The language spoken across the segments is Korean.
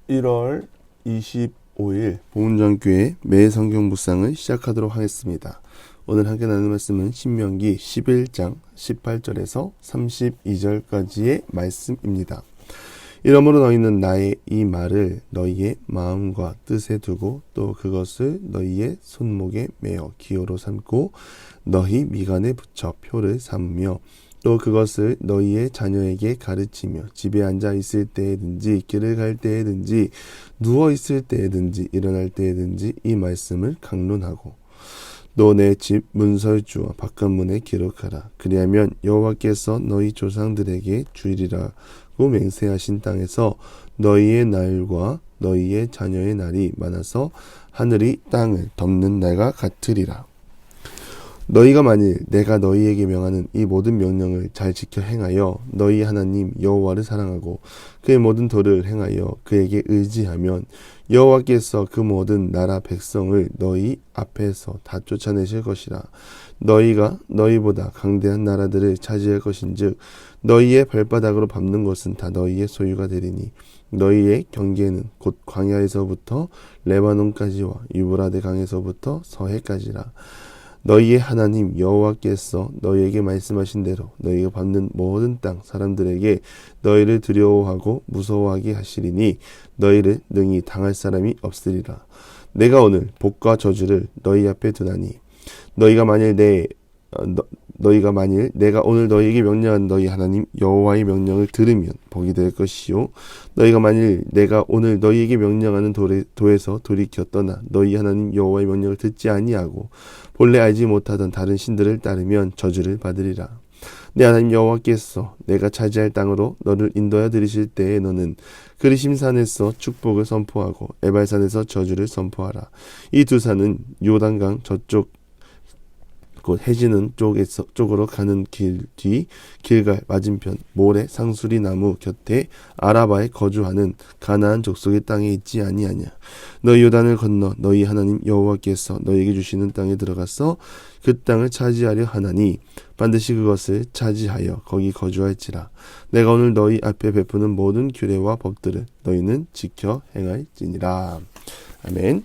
1월 25일 보훈전교회 매 성경 묵상을 시작하도록 하겠습니다. 오늘 함께 나눌 말씀은 신명기 11장 18절에서 32절까지의 말씀입니다. 이러므로 너희는 나의 이 말을 너희의 마음과 뜻에 두고 또 그것을 너희의 손목에 매어 기호로 삼고 너희 미간에 붙여 표를 삼으며 또 그것을 너희의 자녀에게 가르치며 집에 앉아 있을 때에든지 길을 갈 때에든지 누워 있을 때에든지 일어날 때에든지 이 말씀을 강론하고 또 내 집 문설주와 바깥문에 기록하라. 그리하면 여호와께서 너희 조상들에게 주리라고 맹세하신 땅에서 너희의 날과 너희의 자녀의 날이 많아서 하늘이 땅을 덮는 날과 같으리라. 너희가 만일 내가 너희에게 명하는 이 모든 명령을 잘 지켜 행하여 너희 하나님 여호와를 사랑하고 그의 모든 도를 행하여 그에게 의지하면 여호와께서 그 모든 나라 백성을 너희 앞에서 다 쫓아내실 것이라. 너희가 너희보다 강대한 나라들을 차지할 것인즉 너희의 발바닥으로 밟는 것은 다 너희의 소유가 되리니 너희의 경계는 곧 광야에서부터 레바논까지와 유브라데 강에서부터 서해까지라. 너희의 하나님 여호와께서 너희에게 말씀하신 대로 너희가 밟는 모든 땅 사람들에게 너희를 두려워하고 무서워하게 하시리니 너희를 능히 당할 사람이 없으리라. 내가 오늘 복과 저주를 너희 앞에 두나니 너희가 만일 내가 오늘 너희에게 명령한 너희 하나님 여호와의 명령을 들으면 복이 될 것이요 너희가 만일 내가 오늘 너희에게 명령하는 도에서 돌이켜 떠나 너희 하나님 여호와의 명령을 듣지 아니하고 본래 알지 못하던 다른 신들을 따르면 저주를 받으리라. 내 하나님 여호와께서 내가 차지할 땅으로 너를 인도하여 들이실 때에 너는 그리심산에서 축복을 선포하고 에발산에서 저주를 선포하라. 이 두 산은 요단강 저쪽 곧 해지는 쪽으로 가는 길 뒤 길갈 맞은편 모래 상수리 나무 곁에 아라바에 거주하는 가나안 족속의 땅에 있지 아니하냐. 너희 요단을 건너 너희 하나님 여호와께서 너희에게 주시는 땅에 들어가서 그 땅을 차지하려 하나니 반드시 그것을 차지하여 거기 거주할지라. 내가 오늘 너희 앞에 베푸는 모든 규례와 법들을 너희는 지켜 행할지니라. 아멘.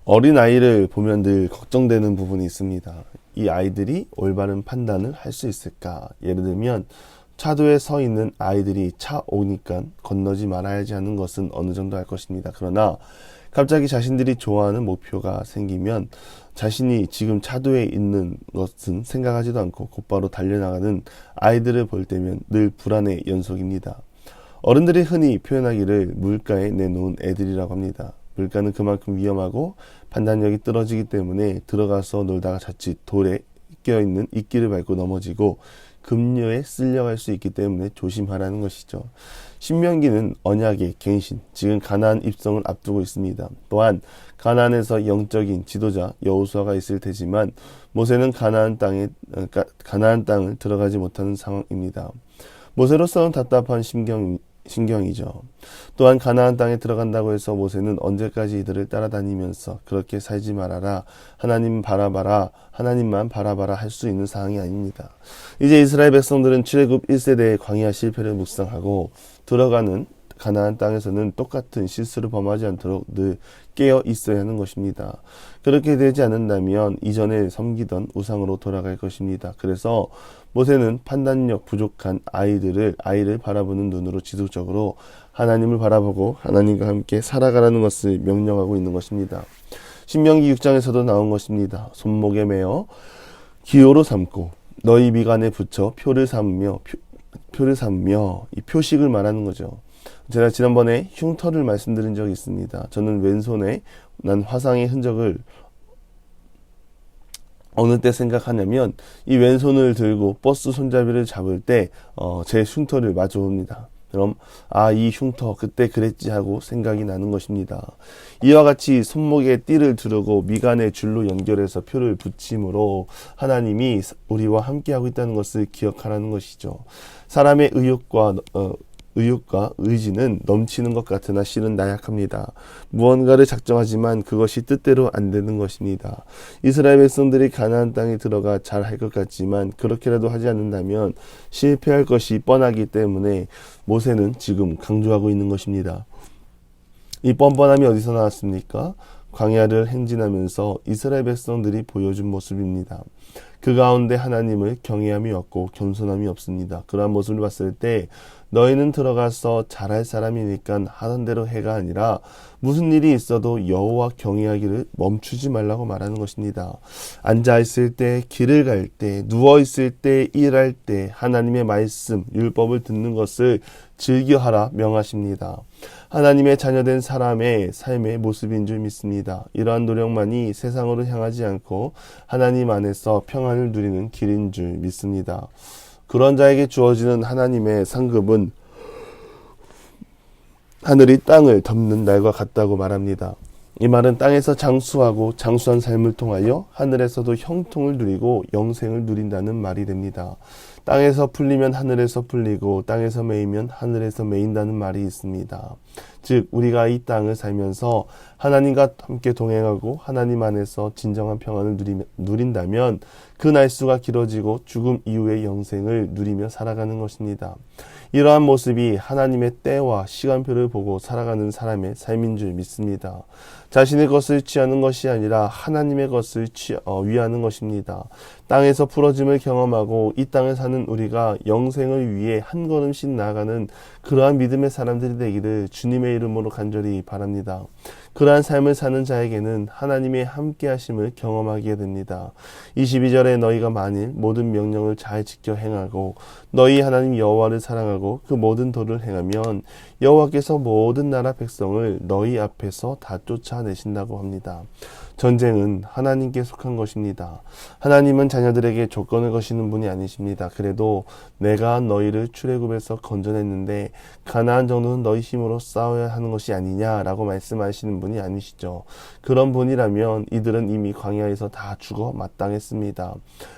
어린아이를 보면 늘 걱정되는 부분이 있습니다. 이 아이들이 올바른 판단을 할 수 있을까? 예를 들면 차도에 서 있는 아이들이 차 오니까 건너지 말아야지 하는 것은 어느 정도 할 것입니다. 그러나 갑자기 자신들이 좋아하는 목표가 생기면 자신이 지금 차도에 있는 것은 생각하지도 않고 곧바로 달려나가는 아이들을 볼 때면 늘 불안의 연속입니다. 어른들이 흔히 표현하기를 물가에 내놓은 애들이라고 합니다. 물가는 그만큼 위험하고 판단력이 떨어지기 때문에 들어가서 놀다가 자칫 돌에 껴있는 이끼를 밟고 넘어지고 급료에 쓸려갈 수 있기 때문에 조심하라는 것이죠. 신명기는 언약의 갱신, 지금 가나안 입성을 앞두고 있습니다. 또한 가나안에서 영적인 지도자 여호수아가 있을 테지만 모세는 가나안 땅을 들어가지 못하는 상황입니다. 모세로서는 답답한 신경이죠. 또한 가나안 땅에 들어간다고 해서 모세는 언제까지 이들을 따라다니면서 그렇게 살지 말아라, 하나님만 바라봐라 할 수 있는 상황이 아닙니다. 이제 이스라엘 백성들은 출애굽 1세대의 광야 실패를 묵상하고 들어가는 가나안 땅에서는 똑같은 실수를 범하지 않도록 늘 깨어 있어야 하는 것입니다. 그렇게 되지 않는다면 이전에 섬기던 우상으로 돌아갈 것입니다. 그래서 모세는 판단력 부족한 아이를 바라보는 눈으로 지속적으로 하나님을 바라보고 하나님과 함께 살아가라는 것을 명령하고 있는 것입니다. 신명기 6장에서도 나온 것입니다. 손목에 매어 기호로 삼고 너희 미간에 붙여 표를 삼으며 이 표식을 말하는 거죠. 제가 지난번에 흉터를 말씀드린 적이 있습니다. 저는 왼손에 난 화상의 흔적을 어느 때 생각하냐면 이 왼손을 들고 버스 손잡이를 잡을 때 제 흉터를 마주 봅니다. 그럼 이 흉터 그때 그랬지 하고 생각이 나는 것입니다. 이와 같이 손목에 띠를 두르고 미간에 줄로 연결해서 표를 붙임으로 하나님이 우리와 함께하고 있다는 것을 기억하라는 것이죠. 사람의 의욕과 의욕과 의지는 넘치는 것 같으나 실은 나약합니다. 무언가를 작정하지만 그것이 뜻대로 안 되는 것입니다. 이스라엘 백성들이 가나안 땅에 들어가 잘 할 것 같지만 그렇게라도 하지 않는다면 실패할 것이 뻔하기 때문에 모세는 지금 강조하고 있는 것입니다. 이 뻔뻔함이 어디서 나왔습니까? 광야를 행진하면서 이스라엘 백성들이 보여준 모습입니다. 그 가운데 하나님을 경외함이 없고 겸손함이 없습니다. 그러한 모습을 봤을 때 너희는 들어가서 잘할 사람이니까 하던 대로 해가 아니라 무슨 일이 있어도 여호와 경외하기를 멈추지 말라고 말하는 것입니다. 앉아 있을 때, 길을 갈 때, 누워 있을 때, 일할 때 하나님의 말씀, 율법을 듣는 것을 즐겨하라 명하십니다. 하나님의 자녀된 사람의 삶의 모습인 줄 믿습니다. 이러한 노력만이 세상으로 향하지 않고 하나님 안에서 평안을 누리는 길인 줄 믿습니다. 그런 자에게 주어지는 하나님의 상급은 하늘이 땅을 덮는 날과 같다고 말합니다. 이 말은 땅에서 장수하고 장수한 삶을 통하여 하늘에서도 형통을 누리고 영생을 누린다는 말이 됩니다. 땅에서 풀리면 하늘에서 풀리고 땅에서 매이면 하늘에서 매인다는 말이 있습니다. 즉 우리가 이 땅을 살면서 하나님과 함께 동행하고 하나님 안에서 진정한 평안을 누린다면 그 날수가 길어지고 죽음 이후의 영생을 누리며 살아가는 것입니다. 이러한 모습이 하나님의 때와 시간표를 보고 살아가는 사람의 삶인 줄 믿습니다. 자신의 것을 취하는 것이 아니라 하나님의 것을 위하는 것입니다. 땅에서 부러짐을 경험하고 이 땅을 사는 우리가 영생을 위해 한 걸음씩 나아가는 그러한 믿음의 사람들이 되기를 주님의 이름으로 간절히 바랍니다. 그러한 삶을 사는 자에게는 하나님의 함께 하심을 경험하게 됩니다. 22절에 너희가 만일 모든 명령을 잘 지켜 행하고 너희 하나님 여호와를 사랑하고 그 모든 도를 행하면 여호와께서 모든 나라 백성을 너희 앞에서 다 쫓아내신다고 합니다. 전쟁은 하나님께 속한 것입니다. 하나님은 자녀들에게 조건을 거시는 분이 아니십니다. 그래도 내가 너희를 출애굽에서 건져냈는데 가나안 정도는 너희 힘으로 싸워야 하는 것이 아니냐라고 말씀하시는 분이 아니시죠. 그런 분이라면 이들은 이미 광야에서 다 죽어 마땅했습니다.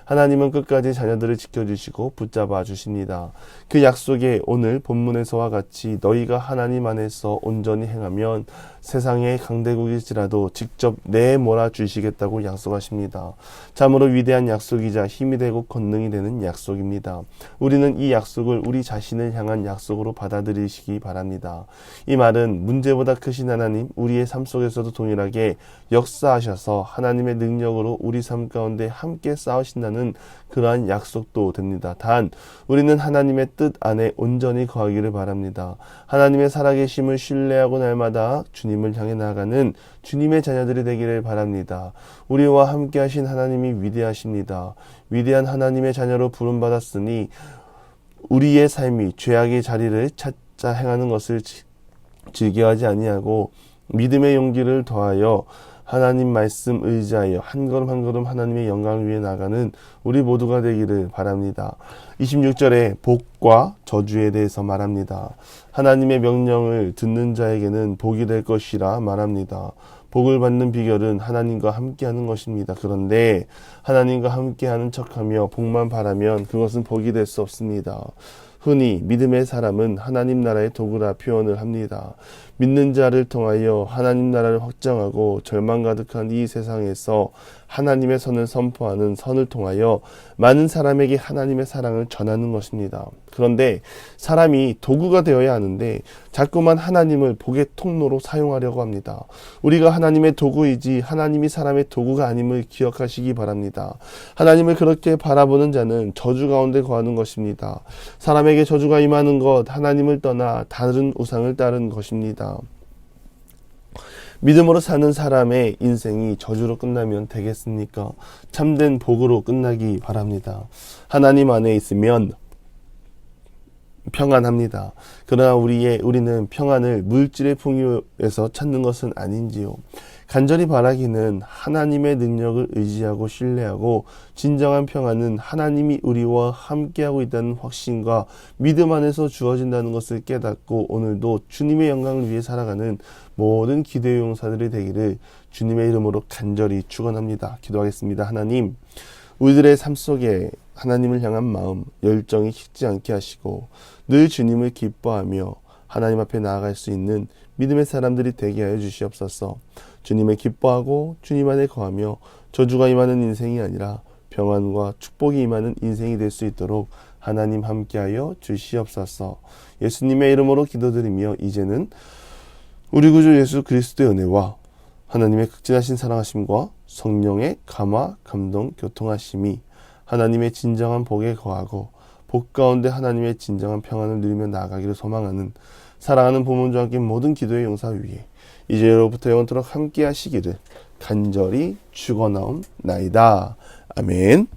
하나님은 끝까지 자녀들을 지켜주시고 붙잡아 주십니다. 그 약속에 오늘 본문에서와 같이 너희가 하나님 안에서 온전히 행하면 세상의 강대국일지라도 직접 내몰아 주시겠다고 약속하십니다. 참으로 위대한 약속이자 힘이 되고 권능이 되는 약속입니다. 우리는 이 약속을 우리 자신을 향한 약속으로 받아들이시기 바랍니다. 이 말은 문제보다 크신 하나님, 우리의 삶 속에서도 동일하게 역사하셔서 하나님의 능력으로 우리 삶 가운데 함께 싸우신다는 그러한 약속도 됩니다. 단 우리는 하나님의 뜻 안에 온전히 거하기를 바랍니다. 하나님의 살아계심을 신뢰하고 날마다 주님을 향해 나아가는 주님의 자녀들이 되기를 바랍니다. 우리와 함께 하신 하나님이 위대하십니다. 위대한 하나님의 자녀로 부름받았으니 우리의 삶이 죄악의 자리를 찾자 행하는 것을 즐겨하지 아니하고 믿음의 용기를 더하여 하나님 말씀 의지하여 한 걸음 한 걸음 하나님의 영광을 위해 나가는 우리 모두가 되기를 바랍니다. 26절에 복과 저주에 대해서 말합니다. 하나님의 명령을 듣는 자에게는 복이 될 것이라 말합니다. 복을 받는 비결은 하나님과 함께하는 것입니다. 그런데 하나님과 함께하는 척하며 복만 바라면 그것은 복이 될 수 없습니다. 흔히 믿음의 사람은 하나님 나라의 도구라 표현을 합니다. 믿는 자를 통하여 하나님 나라를 확장하고 절망 가득한 이 세상에서 하나님의 선을 선포하는 선을 통하여 많은 사람에게 하나님의 사랑을 전하는 것입니다. 그런데 사람이 도구가 되어야 하는데 자꾸만 하나님을 복의 통로로 사용하려고 합니다. 우리가 하나님의 도구이지 하나님이 사람의 도구가 아님을 기억하시기 바랍니다. 하나님을 그렇게 바라보는 자는 저주 가운데 거하는 것입니다. 사람에게 저주가 임하는 것, 하나님을 떠나 다른 우상을 따른 것입니다. 믿음으로 사는 사람의 인생이 저주로 끝나면 되겠습니까? 참된 복으로 끝나기 바랍니다. 하나님 안에 있으면 평안합니다. 그러나 우리는 평안을 물질의 풍요에서 찾는 것은 아닌지요. 간절히 바라기는 하나님의 능력을 의지하고 신뢰하고 진정한 평안은 하나님이 우리와 함께하고 있다는 확신과 믿음 안에서 주어진다는 것을 깨닫고 오늘도 주님의 영광을 위해 살아가는 모든 기도의 용사들이 되기를 주님의 이름으로 간절히 축원합니다. 기도하겠습니다. 하나님, 우리들의 삶 속에 하나님을 향한 마음, 열정이 식지 않게 하시고 늘 주님을 기뻐하며 하나님 앞에 나아갈 수 있는 믿음의 사람들이 되게 하여 주시옵소서. 주님을 기뻐하고 주님 안에 거하며 저주가 임하는 인생이 아니라 평안과 축복이 임하는 인생이 될 수 있도록 하나님 함께하여 주시옵소서. 예수님의 이름으로 기도드리며 이제는 우리 구주 예수 그리스도의 은혜와 하나님의 극진하신 사랑하심과 성령의 감화, 감동, 교통하심이 하나님의 진정한 복에 거하고 복 가운데 하나님의 진정한 평안을 누리며 나아가기를 소망하는 사랑하는 부모님과 함께 모든 기도의 용사 위에 이제로부터 영원토록 함께 하시기를 간절히 축원하옵나이다. 아멘.